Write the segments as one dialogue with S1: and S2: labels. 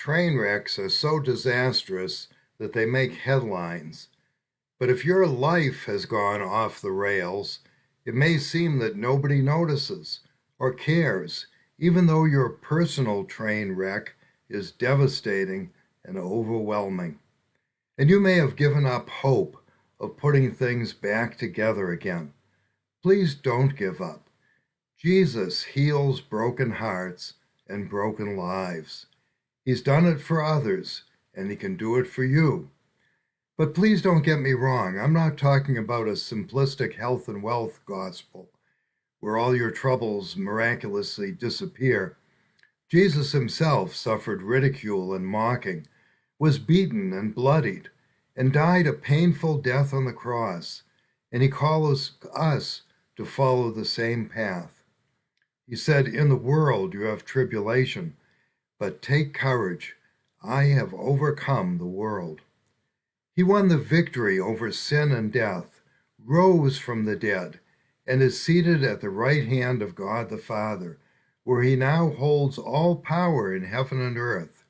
S1: Train wrecks are so disastrous that they make headlines. But if your life has gone off the rails, it may seem that nobody notices or cares, even though your personal train wreck is devastating and overwhelming. And you may have given up hope of putting things back together again. Please don't give up. Jesus heals broken hearts and broken lives. He's done it for others, and he can do it for you. But please don't get me wrong. I'm not talking about a simplistic health and wealth gospel where all your troubles miraculously disappear. Jesus himself suffered ridicule and mocking, was beaten and bloodied, and died a painful death on the cross, and he calls us to follow the same path. He said, "In the world you have tribulation, but take courage. I have overcome the world." He won the victory over sin and death, rose from the dead, and is seated at the right hand of God the Father, where he now holds all power in heaven and earth.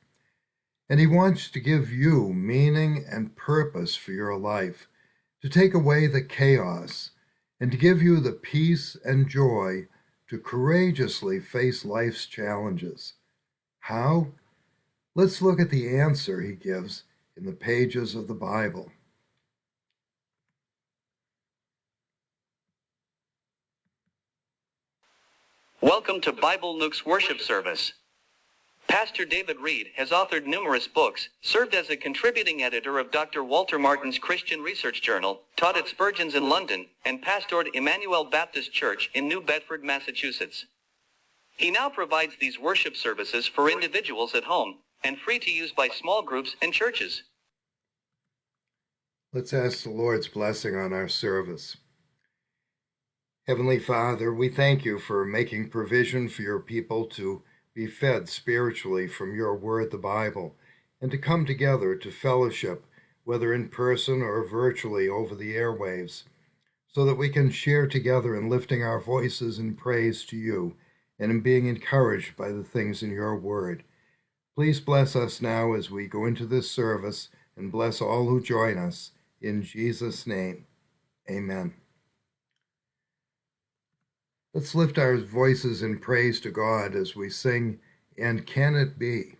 S1: And he wants to give you meaning and purpose for your life, to take away the chaos, and to give you the peace and joy to courageously face life's challenges. How? Let's look at the answer he gives in the pages of the Bible.
S2: Welcome to Bible Nook's worship service. Pastor David Reed has authored numerous books, served as a contributing editor of Dr. Walter Martin's Christian Research Journal, taught at Spurgeon's in London, and pastored Emmanuel Baptist Church in New Bedford, Massachusetts. He now provides these worship services for individuals at home, and free to use by small groups and churches.
S1: Let's ask the Lord's blessing on our service. Heavenly Father, we thank you for making provision for your people to be fed spiritually from your word, the Bible, and to come together to fellowship, whether in person or virtually over the airwaves, so that we can share together in lifting our voices in praise to you and in being encouraged by the things in your word. Please bless us now as we go into this service, and bless all who join us. In Jesus' name, amen. Let's lift our voices in praise to God as we sing, "And Can It Be?"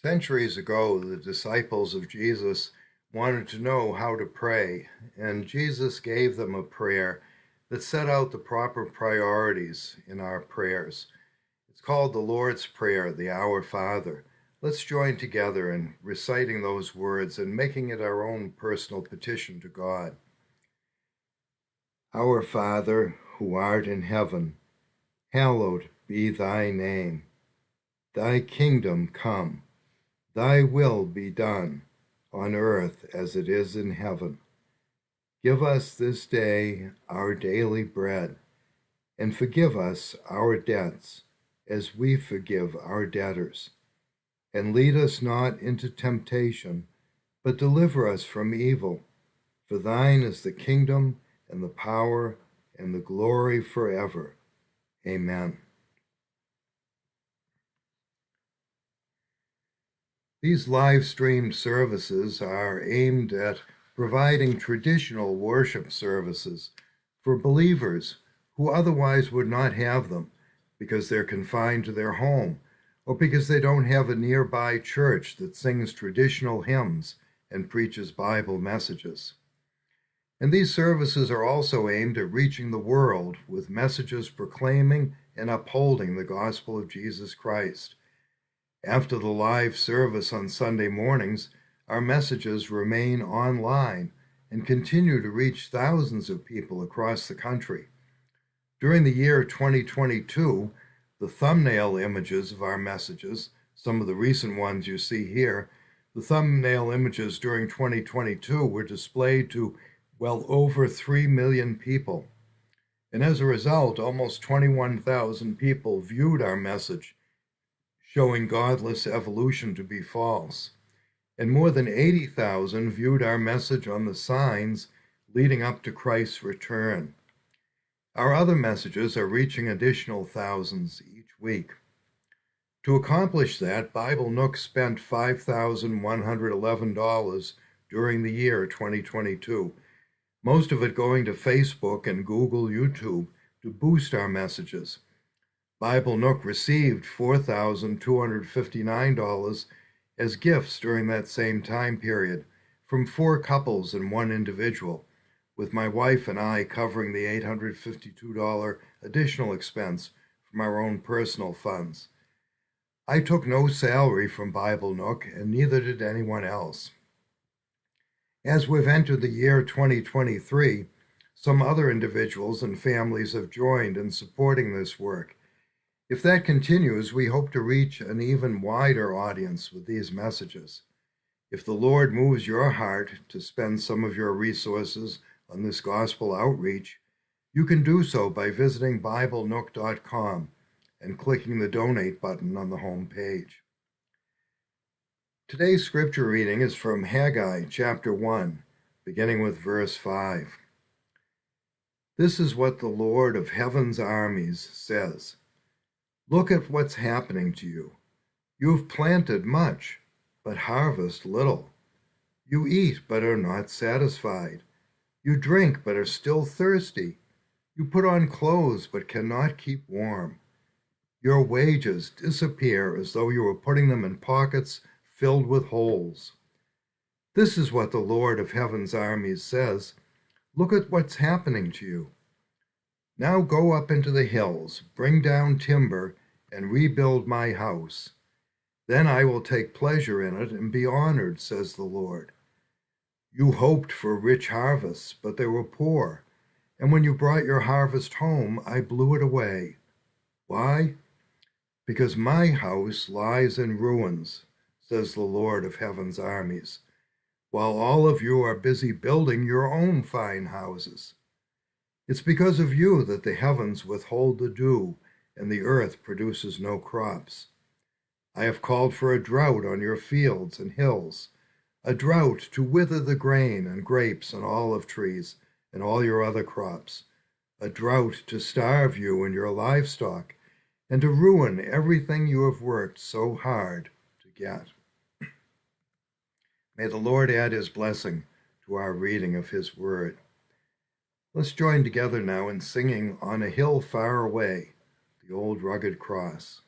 S1: Centuries ago, the disciples of Jesus wanted to know how to pray, and Jesus gave them a prayer that set out the proper priorities in our prayers. It's called the Lord's Prayer, the Our Father. Let's join together in reciting those words and making it our own personal petition to God. Our Father, who art in heaven, hallowed be thy name. Thy kingdom come. Thy will be done, on earth as it is in heaven. Give us this day our daily bread, and forgive us our debts, as we forgive our debtors. And lead us not into temptation, but deliver us from evil. For thine is the kingdom, and the power, and the glory forever. Amen. These live-streamed services are aimed at providing traditional worship services for believers who otherwise would not have them because they're confined to their home or because they don't have a nearby church that sings traditional hymns and preaches Bible messages. And these services are also aimed at reaching the world with messages proclaiming and upholding the gospel of Jesus Christ. After the live service on Sunday mornings, our messages remain online and continue to reach thousands of people across the country. During the year 2022, the thumbnail images of our messages, some of the recent ones you see here, the thumbnail images during 2022 were displayed to well over 3 million people. And as a result, almost 21,000 people viewed our message, showing godless evolution to be false. And more than 80,000 viewed our message on the signs leading up to Christ's return. Our other messages are reaching additional thousands each week. To accomplish that, Bible Nook spent $5,111 during the year 2022, most of it going to Facebook and Google YouTube to boost our messages. Bible Nook received $4,259 as gifts during that same time period from 4 couples and 1 individual, with my wife and I covering the $852 additional expense from our own personal funds. I took no salary from Bible Nook, and neither did anyone else. As we've entered the year 2023, some other individuals and families have joined in supporting this work. If that continues, we hope to reach an even wider audience with these messages. If the Lord moves your heart to spend some of your resources on this gospel outreach, you can do so by visiting BibleNook.com and clicking the donate button on the home page. Today's scripture reading is from Haggai chapter 1, beginning with verse 5. This is what the Lord of heaven's armies says. Look at what's happening to you. You have planted much, but harvest little. You eat, but are not satisfied. You drink, but are still thirsty. You put on clothes, but cannot keep warm. Your wages disappear as though you were putting them in pockets filled with holes. This is what the Lord of heaven's armies says. Look at what's happening to you. Now go up into the hills, bring down timber, and rebuild my house. Then I will take pleasure in it and be honored, says the Lord. You hoped for rich harvests, but they were poor, and when you brought your harvest home, I blew it away. Why? Because my house lies in ruins, says the Lord of heaven's armies, while all of you are busy building your own fine houses. It's because of you that the heavens withhold the dew, and the earth produces no crops. I have called for a drought on your fields and hills, a drought to wither the grain and grapes and olive trees and all your other crops, a drought to starve you and your livestock, and to ruin everything you have worked so hard to get. May the Lord add his blessing to our reading of his word. Let's join together now in singing On a Hill Far Away, the old rugged cross.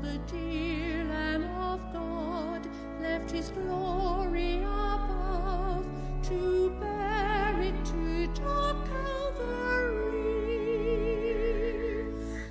S3: the dear Lamb of God left his glory above to bear it to dark Calvary.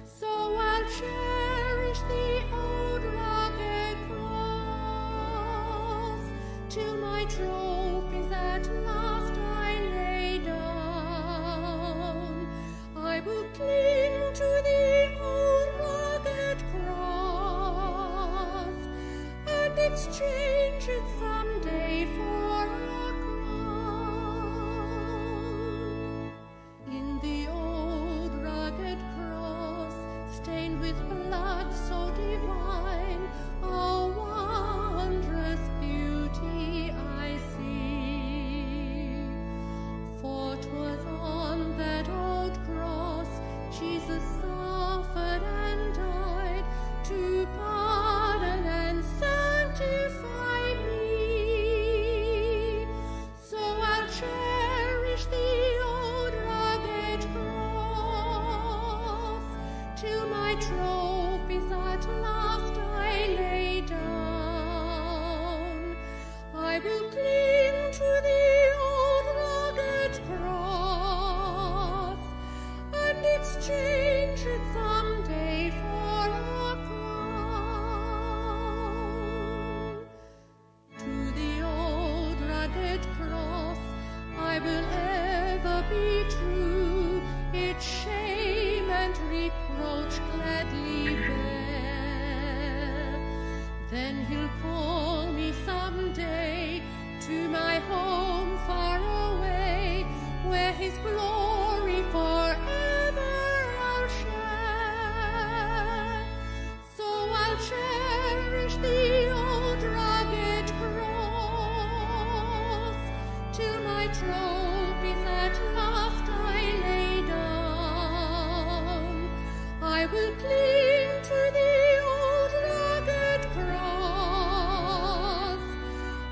S3: So I'll cherish the old rugged cross till my trophies at last I lay down. I will cling to the old rugged cross and exchange it someday for a crown. In the old rugged cross, stained with blood so divine, a wondrous beauty I see. For 'twas on that old cross Jesus suffered and died to pardon and sanctify me. So I'll cherish the old rugged cross till my trophies at last I lay down. I will cling to the old rugged cross and exchange it someday for a crown. To the old rugged cross I will ever be true, its shame and reproach gladly bear. Then he'll call me someday to my home far away, where his glory forever I'll share. So I'll cherish the old rugged cross till my trophies at last I lay down. I will cling to the old rugged cross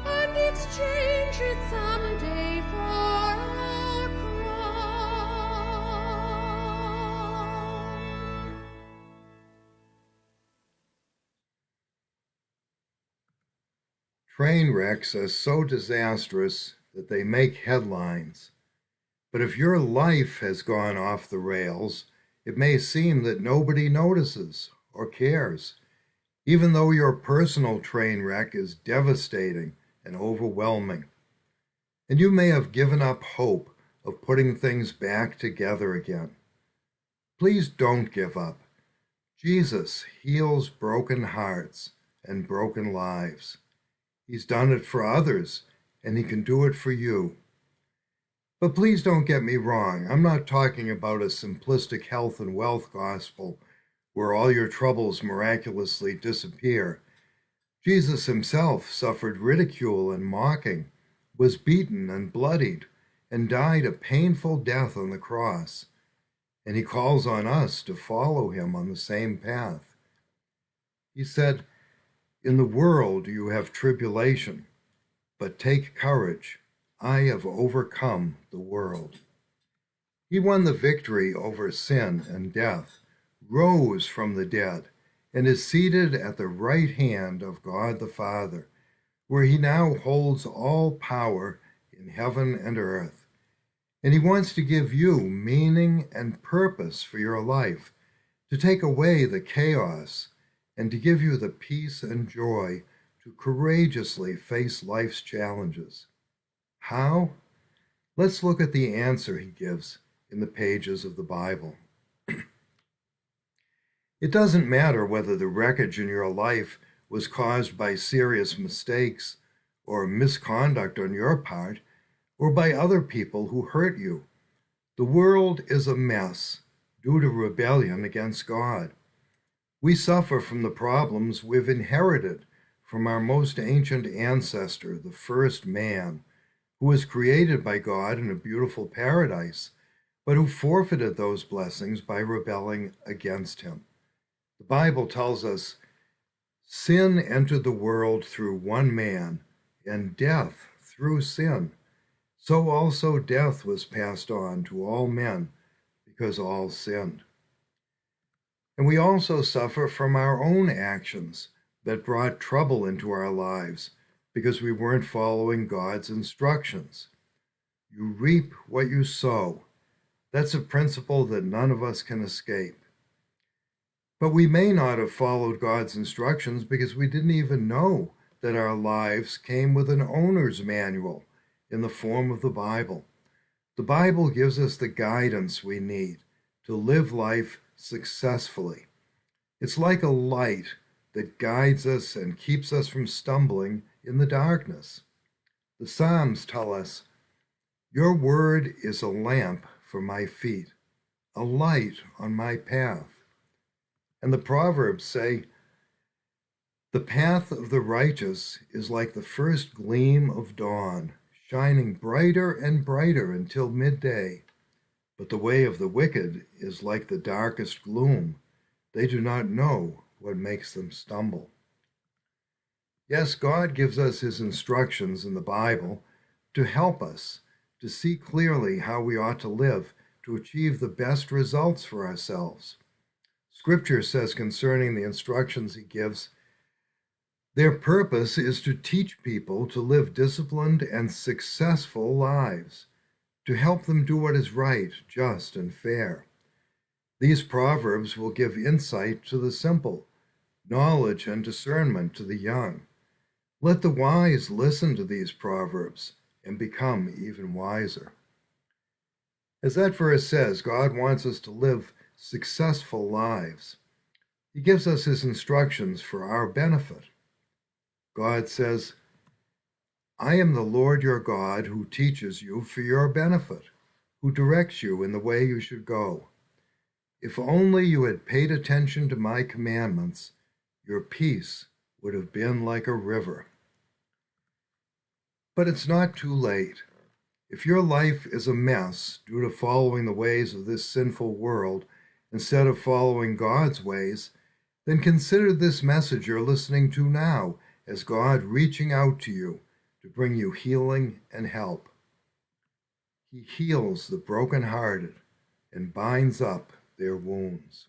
S3: and exchange it someday for a crown.
S1: Train wrecks are so disastrous that they make headlines. But if your life has gone off the rails, it may seem that nobody notices or cares, even though your personal train wreck is devastating and overwhelming. And you may have given up hope of putting things back together again. Please don't give up. Jesus heals broken hearts and broken lives. He's done it for others, and he can do it for you. But please don't get me wrong. I'm not talking about a simplistic health and wealth gospel where all your troubles miraculously disappear. Jesus himself suffered ridicule and mocking, was beaten and bloodied, and died a painful death on the cross. And he calls on us to follow him on the same path. He said, "In the world you have tribulation, but take courage. I have overcome the world." He won the victory over sin and death, rose from the dead, and is seated at the right hand of God the Father, where he now holds all power in heaven and earth. And he wants to give you meaning and purpose for your life, to take away the chaos, and to give you the peace and joy to courageously face life's challenges. How? Let's look at the answer he gives in the pages of the Bible. It doesn't matter whether the wreckage in your life was caused by serious mistakes or misconduct on your part, or by other people who hurt you. The world is a mess due to rebellion against God. We suffer from the problems we've inherited from our most ancient ancestor, the first man, who was created by God in a beautiful paradise, but who forfeited those blessings by rebelling against him. The Bible tells us, "Sin entered the world through one man, and death through sin. So also death was passed on to all men, because all sinned." And we also suffer from our own actions that brought trouble into our lives because we weren't following God's instructions. You reap what you sow. That's a principle that none of us can escape. But we may not have followed God's instructions because we didn't even know that our lives came with an owner's manual in the form of the Bible. The Bible gives us the guidance we need to live life successfully. It's like a light that guides us and keeps us from stumbling in the darkness. The Psalms tell us, "Your word is a lamp for my feet, a light on my path." And the Proverbs say, "The path of the righteous is like the first gleam of dawn, shining brighter and brighter until midday. But the way of the wicked is like the darkest gloom. They do not know what makes them stumble." Yes, God gives us his instructions in the Bible to help us to see clearly how we ought to live to achieve the best results for ourselves. Scripture says concerning the instructions he gives, their purpose is to teach people to live disciplined and successful lives, to help them do what is right, just, and fair. These proverbs will give insight to the simple, knowledge and discernment to the young. Let the wise listen to these proverbs and become even wiser. As that verse says, God wants us to live successful lives. He gives us his instructions for our benefit. God says, "I am the Lord your God who teaches you for your benefit, who directs you in the way you should go. If only you had paid attention to my commandments, your peace would have been like a river." But it's not too late. If your life is a mess due to following the ways of this sinful world instead of following God's ways, then consider this message you're listening to now as God reaching out to you to bring you healing and help. He heals the brokenhearted and binds up their wounds.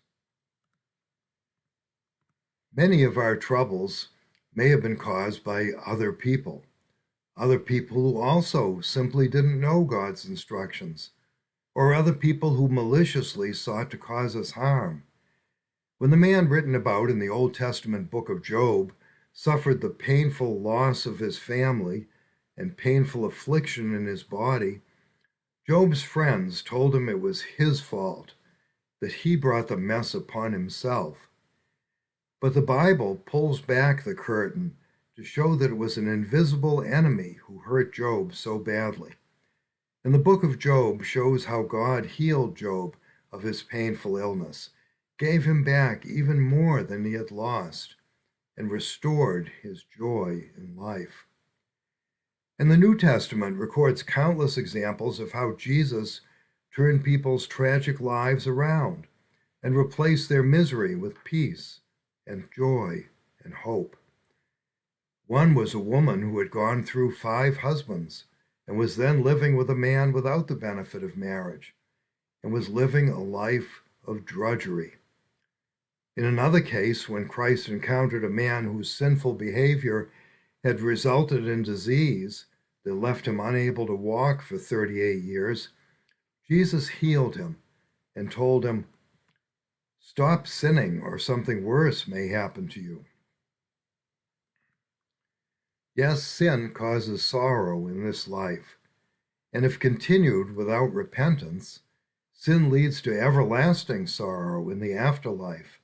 S1: Many of our troubles may have been caused by other people who also simply didn't know God's instructions, or other people who maliciously sought to cause us harm. When the man written about in the Old Testament book of Job suffered the painful loss of his family and painful affliction in his body, Job's friends told him it was his fault, that he brought the mess upon himself. But the Bible pulls back the curtain to show that it was an invisible enemy who hurt Job so badly. And the book of Job shows how God healed Job of his painful illness, gave him back even more than he had lost, and restored his joy in life. And the New Testament records countless examples of how Jesus turned people's tragic lives around and replaced their misery with peace and joy and hope. One was a woman who had gone through 5 husbands and was then living with a man without the benefit of marriage and was living a life of drudgery. In another case, when Christ encountered a man whose sinful behavior had resulted in disease that left him unable to walk for 38 years, Jesus healed him and told him, "Stop sinning or something worse may happen to you." Yes, sin causes sorrow in this life, and if continued without repentance, sin leads to everlasting sorrow in the afterlife.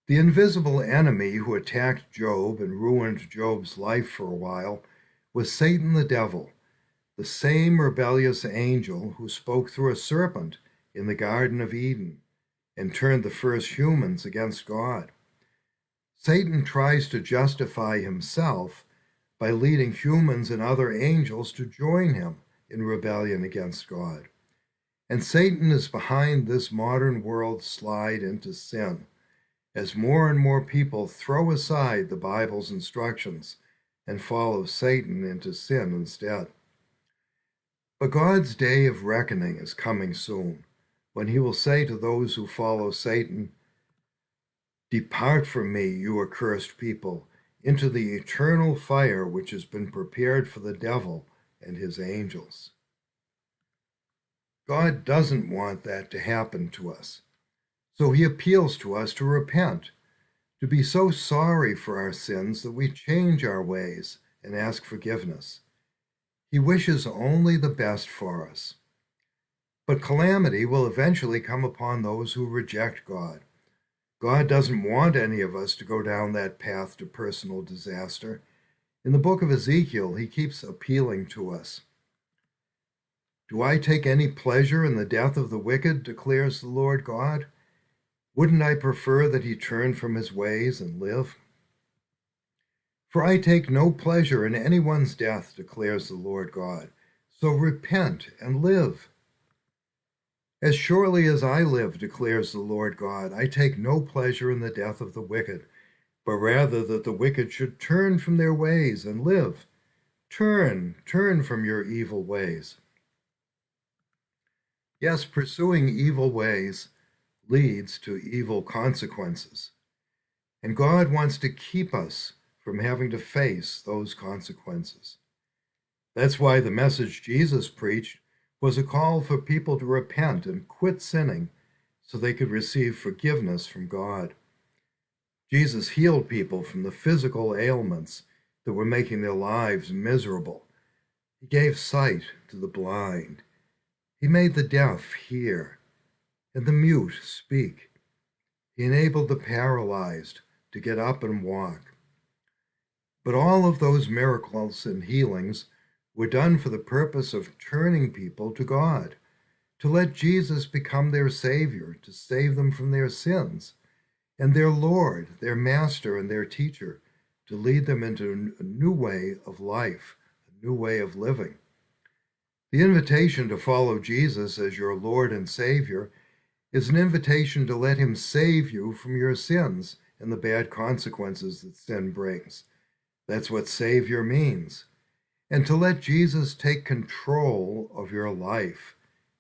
S1: The invisible enemy who attacked Job and ruined Job's life for a while was Satan the devil, the same rebellious angel who spoke through a serpent in the Garden of Eden and turned the first humans against God. Satan tries to justify himself by leading humans and other angels to join him in rebellion against God. And Satan is behind this modern world's slide into sin, as more and more people throw aside the Bible's instructions and follow Satan into sin instead. But God's day of reckoning is coming soon, when he will say to those who follow Satan, Depart from me, you accursed people, into the eternal fire which has been prepared for the devil and his angels. God doesn't want that to happen to us. So he appeals to us to repent, to be so sorry for our sins that we change our ways and ask forgiveness. He wishes only the best for us. But calamity will eventually come upon those who reject God. God doesn't want any of us to go down that path to personal disaster. In the book of Ezekiel, he keeps appealing to us. Do I take any pleasure in the death of the wicked, declares the Lord God? Wouldn't I prefer that he turn from his ways and live? For I take no pleasure in anyone's death, declares the Lord God. So repent and live. As surely as I live, declares the Lord God, I take no pleasure in the death of the wicked, but rather that the wicked should turn from their ways and live. Turn from your evil ways. Yes, pursuing evil ways leads to evil consequences. And God wants to keep us from having to face those consequences. That's why the message Jesus preached was a call for people to repent and quit sinning so they could receive forgiveness from God. Jesus healed people from the physical ailments that were making their lives miserable. He gave sight to the blind. He made the deaf hear and the mute speak. He enabled the paralyzed to get up and walk. But all of those miracles and healings were done for the purpose of turning people to God, to let Jesus become their Savior, to save them from their sins, and their Lord, their Master, and their Teacher, to lead them into a new way of life, a new way of living. The invitation to follow Jesus as your Lord and Savior is an invitation to let him save you from your sins and the bad consequences that sin brings. That's what Savior means. And to let Jesus take control of your life.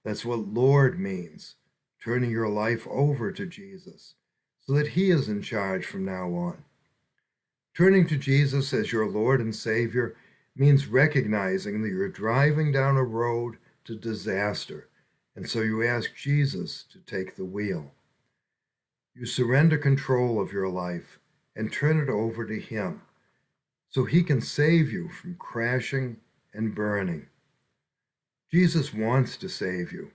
S1: That's what Lord means, turning your life over to Jesus so that he is in charge from now on. Turning to Jesus as your Lord and Savior means recognizing that you're driving down a road to disaster, and so you ask Jesus to take the wheel. You surrender control of your life and turn it over to him so he can save you from crashing and burning. Jesus wants to save you,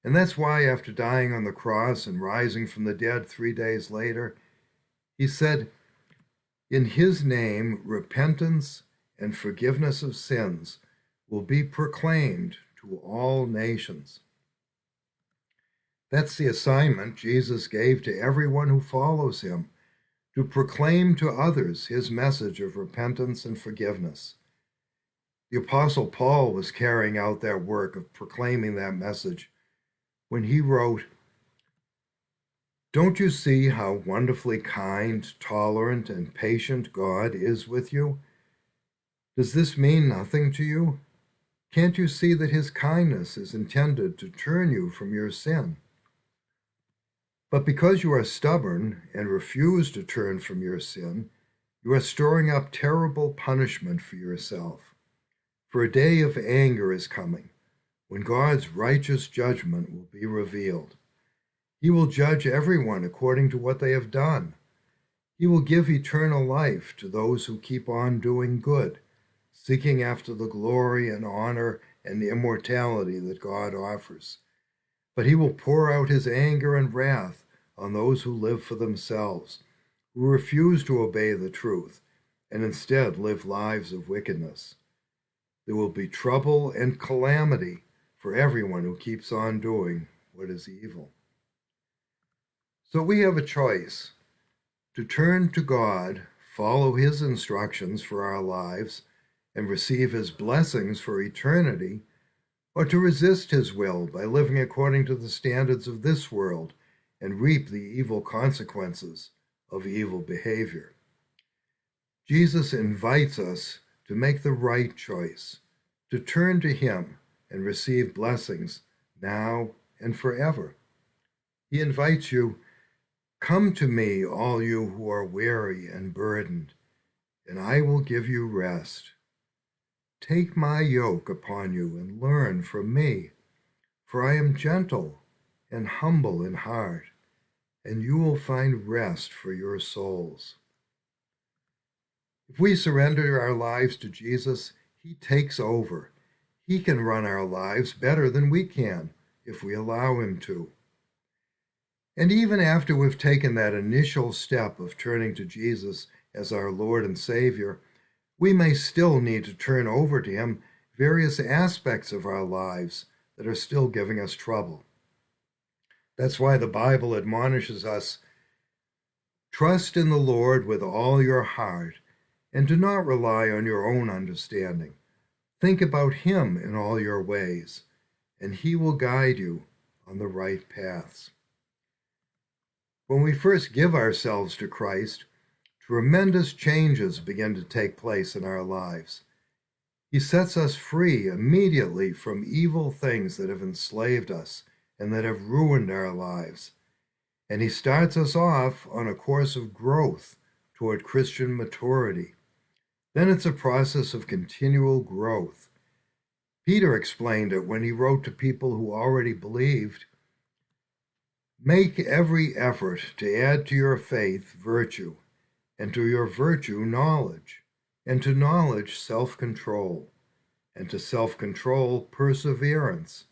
S1: and that's why after dying on the cross and rising from the dead 3 days later, he said, in his name, repentance and forgiveness of sins will be proclaimed to all nations. That's the assignment Jesus gave to everyone who follows him, to proclaim to others his message of repentance and forgiveness. The Apostle Paul was carrying out that work of proclaiming that message when he wrote, "Don't you see how wonderfully kind, tolerant, and patient God is with you? Does this mean nothing to you? Can't you see that his kindness is intended to turn you from your sin? But because you are stubborn and refuse to turn from your sin, you are storing up terrible punishment for yourself. For a day of anger is coming, when God's righteous judgment will be revealed. He will judge everyone according to what they have done. He will give eternal life to those who keep on doing good, seeking after the glory and honor and immortality that God offers. But he will pour out his anger and wrath on those who live for themselves, who refuse to obey the truth, and instead live lives of wickedness. There will be trouble and calamity for everyone who keeps on doing what is evil. So we have a choice: to turn to God, follow his instructions for our lives, and receive his blessings for eternity, or to resist his will by living according to the standards of this world and reap the evil consequences of evil behavior. Jesus invites us to make the right choice, to turn to him and receive blessings now and forever. He invites you Come to me, all you who are weary and burdened, and I will give you rest. Take my yoke upon you and learn from me, for I am gentle and humble in heart, and you will find rest for your souls. If we surrender our lives to Jesus, he takes over. He can run our lives better than we can if we allow him to. And even after we've taken that initial step of turning to Jesus as our Lord and Savior, we may still need to turn over to him various aspects of our lives that are still giving us trouble. That's why the Bible admonishes us, trust in the Lord with all your heart, and do not rely on your own understanding. Think about him in all your ways, and he will guide you on the right paths. When we first give ourselves to Christ, tremendous changes begin to take place in our lives. He sets us free immediately from evil things that have enslaved us and that have ruined our lives. And he starts us off on a course of growth toward Christian maturity. Then it's a process of continual growth. Peter explained it when he wrote to people who already believed. Make every effort to add to your faith virtue, and to your virtue knowledge, and to knowledge self-control, and to self-control perseverance,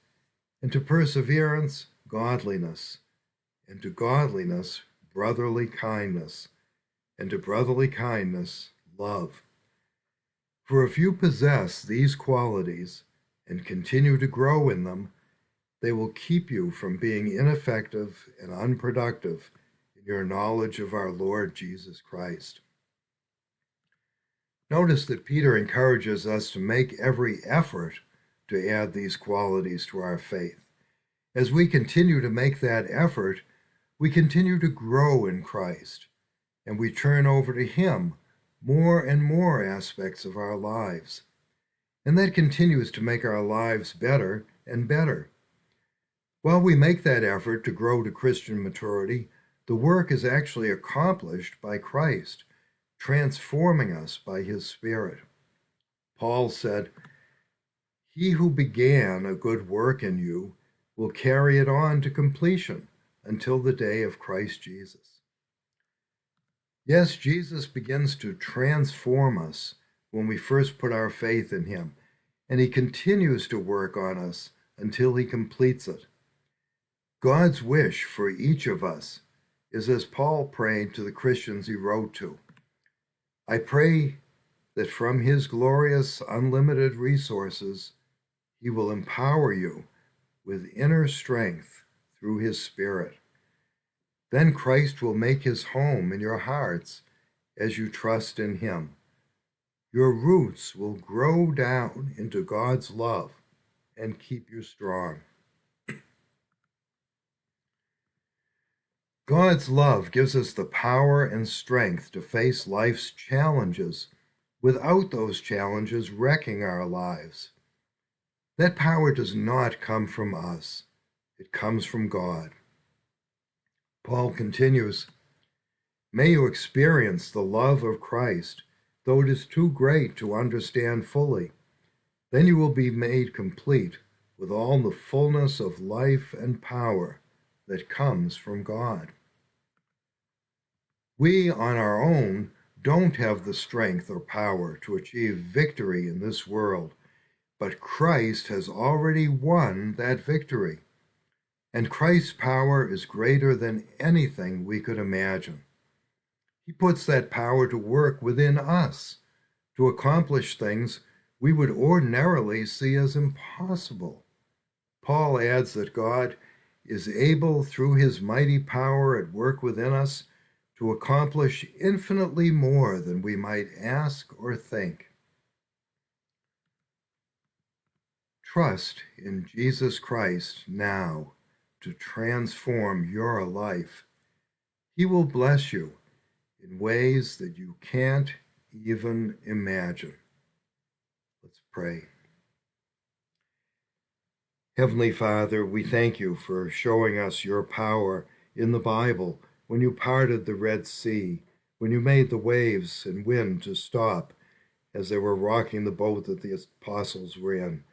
S1: and to perseverance godliness, and to godliness brotherly kindness, and to brotherly kindness love. For if you possess these qualities and continue to grow in them, they will keep you from being ineffective and unproductive in your knowledge of our Lord Jesus Christ. Notice that Peter encourages us to make every effort to add these qualities to our faith. As we continue to make that effort, we continue to grow in Christ, and we turn over to him more and more aspects of our lives. And that continues to make our lives better and better. While we make that effort to grow to Christian maturity, the work is actually accomplished by Christ, transforming us by his Spirit. Paul said, he who began a good work in you will carry it on to completion until the day of Christ Jesus. Yes, Jesus begins to transform us when we first put our faith in him, and he continues to work on us until he completes it. God's wish for each of us is as Paul prayed to the Christians he wrote to. I pray that from his glorious, unlimited resources, he will empower you with inner strength through his Spirit. Then Christ will make his home in your hearts as you trust in him. Your roots will grow down into God's love and keep you strong. God's love gives us the power and strength to face life's challenges without those challenges wrecking our lives. That power does not come from us. It comes from God. Paul continues, may you experience the love of Christ, though it is too great to understand fully. Then you will be made complete with all the fullness of life and power that comes from God. We on our own don't have the strength or power to achieve victory in this world, but Christ has already won that victory. And Christ's power is greater than anything we could imagine. He puts that power to work within us to accomplish things we would ordinarily see as impossible. Paul adds that God is able, through his mighty power at work within us, to accomplish infinitely more than we might ask or think. Trust in Jesus Christ now to transform your life. He will bless you in ways that you can't even imagine. Let's pray. Heavenly Father, we thank you for showing us your power in the Bible when you parted the Red Sea, when you made the waves and wind to stop as they were rocking the boat that the apostles were in.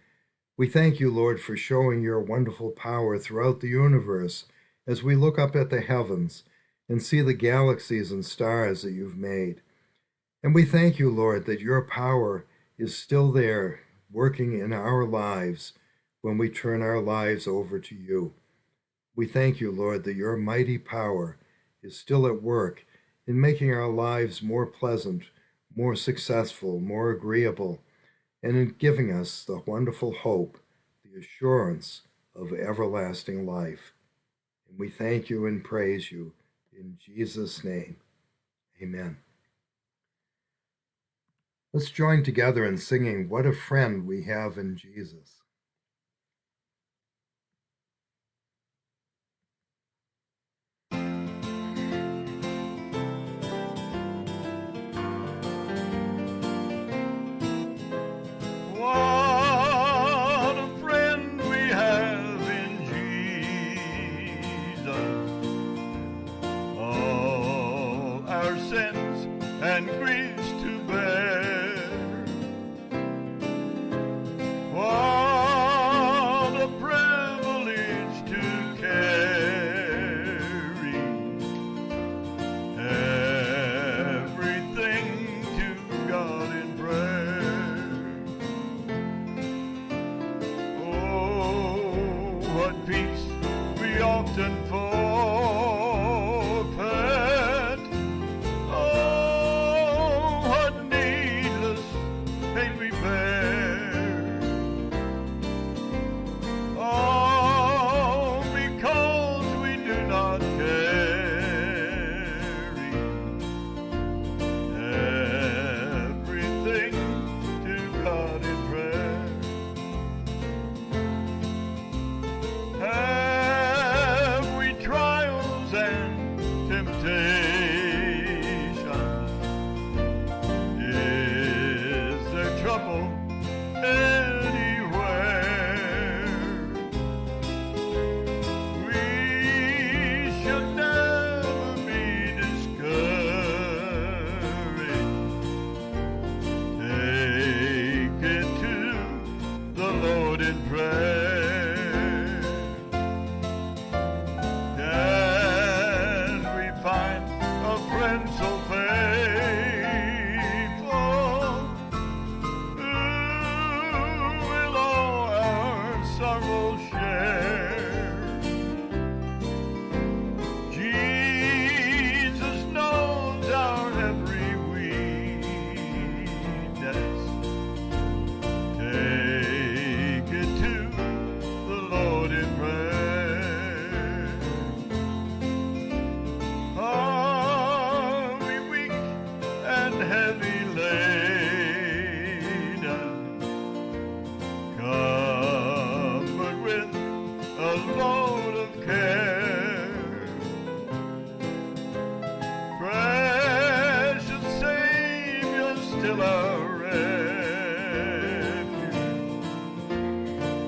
S1: We thank you, Lord, for showing your wonderful power throughout the universe as we look up at the heavens and see the galaxies and stars that you've made. And we thank you, Lord, that your power is still there, working in our lives when we turn our lives over to you. We thank you, Lord, that your mighty power is still at work in making our lives more pleasant, more successful, more agreeable, and in giving us the wonderful hope, the assurance of everlasting life. And we thank you and praise you in Jesus' name. Amen. Let's join together in singing, "What a Friend We Have in Jesus."
S4: What a friend we have in Jesus. All our sins and griefs to bear. What a privilege to carry everything to God in prayer. Oh, what peace we often forfeit. Oh, what needless pain we bear. Oh, because we do not carry everything to God in prayer. Have we trials and temptations? Is there trouble anywhere? We should never be discouraged. Take it to the Lord in prayer. Can we find a friend so faithful, who will all our sorrows share? Jesus knows our every weakness. Take it to the Lord in prayer. Are we weak and heavy laden, covered with a load of care? Precious Savior, still our refuge.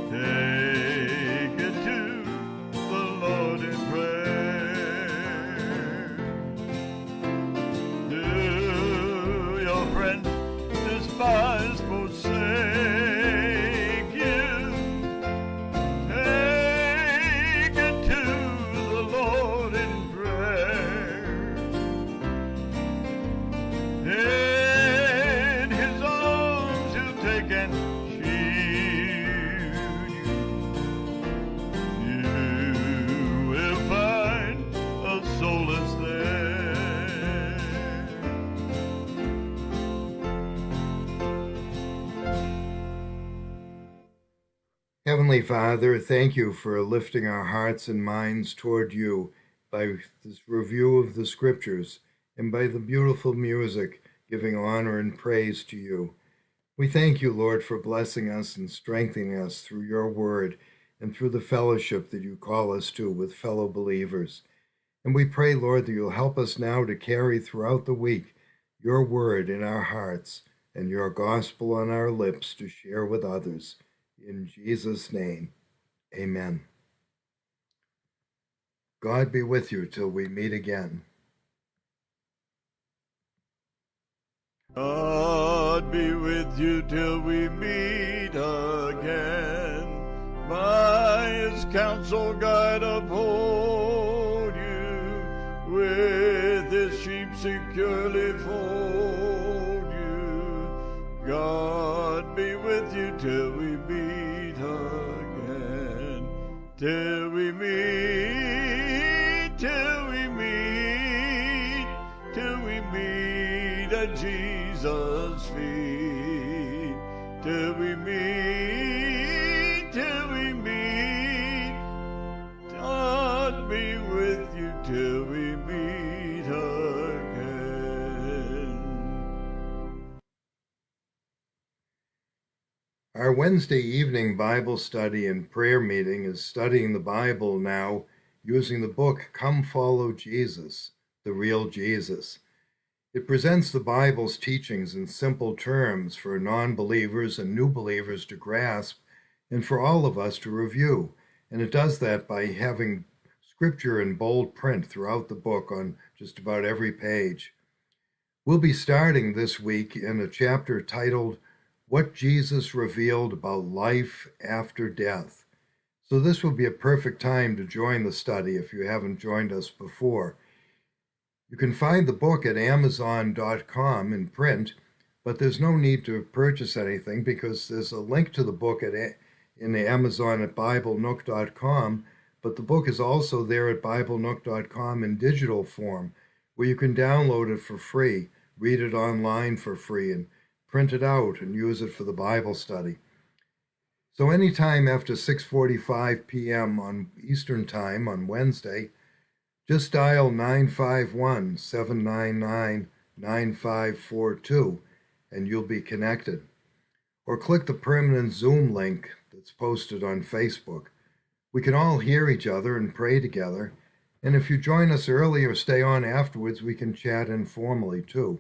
S4: Take it to the Lord in prayer. Do your friends despise, forsake you? Take it to the Lord in prayer. In his arms he'll take and shield you. You will find a solace there.
S1: Heavenly Father, thank you for lifting our hearts and minds toward you by this review of the scriptures and by the beautiful music giving honor and praise to you. We thank you, Lord, for blessing us and strengthening us through your word and through the fellowship that you call us to with fellow believers. And we pray, Lord, that you'll help us now to carry throughout the week your word in our hearts and your gospel on our lips to share with others. In Jesus' name, amen. God be with you till we meet again.
S4: God be with you till we meet again. By his counsel guide uphold you, with his sheep securely fold you. God be with you till we meet again. Till we meet, till we meet, till we meet at Jesus' feet. Till we meet, till we meet. God be with you till we meet again.
S1: Our Wednesday evening Bible study and prayer meeting is studying the Bible now using the book Come Follow Jesus, the Real Jesus. It presents the Bible's teachings in simple terms for non-believers and new believers to grasp and for all of us to review. And it does that by having scripture in bold print throughout the book on just about every page. We'll be starting this week in a chapter titled What Jesus Revealed About Life After Death. So this will be a perfect time to join the study if you haven't joined us before. You can find the book at Amazon.com in print, but there's no need to purchase anything because there's a link to the book in the Amazon at BibleNook.com, but the book is also there at BibleNook.com in digital form, where you can download it for free, read it online for free, and print it out and use it for the Bible study. So anytime after 6:45 p.m. on Eastern Time on Wednesday, just dial 951-799-9542 and you'll be connected. Or click the permanent Zoom link that's posted on Facebook. We can all hear each other and pray together. And if you join us early or stay on afterwards, we can chat informally too.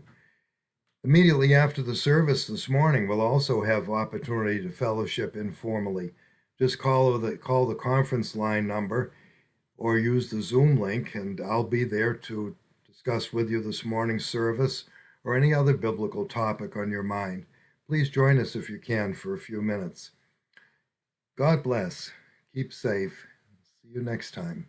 S1: Immediately after the service this morning, we'll also have opportunity to fellowship informally. Just call the conference line number or use the Zoom link, and I'll be there to discuss with you this morning's service or any other biblical topic on your mind. Please join us if you can for a few minutes. God bless. Keep safe. See you next time.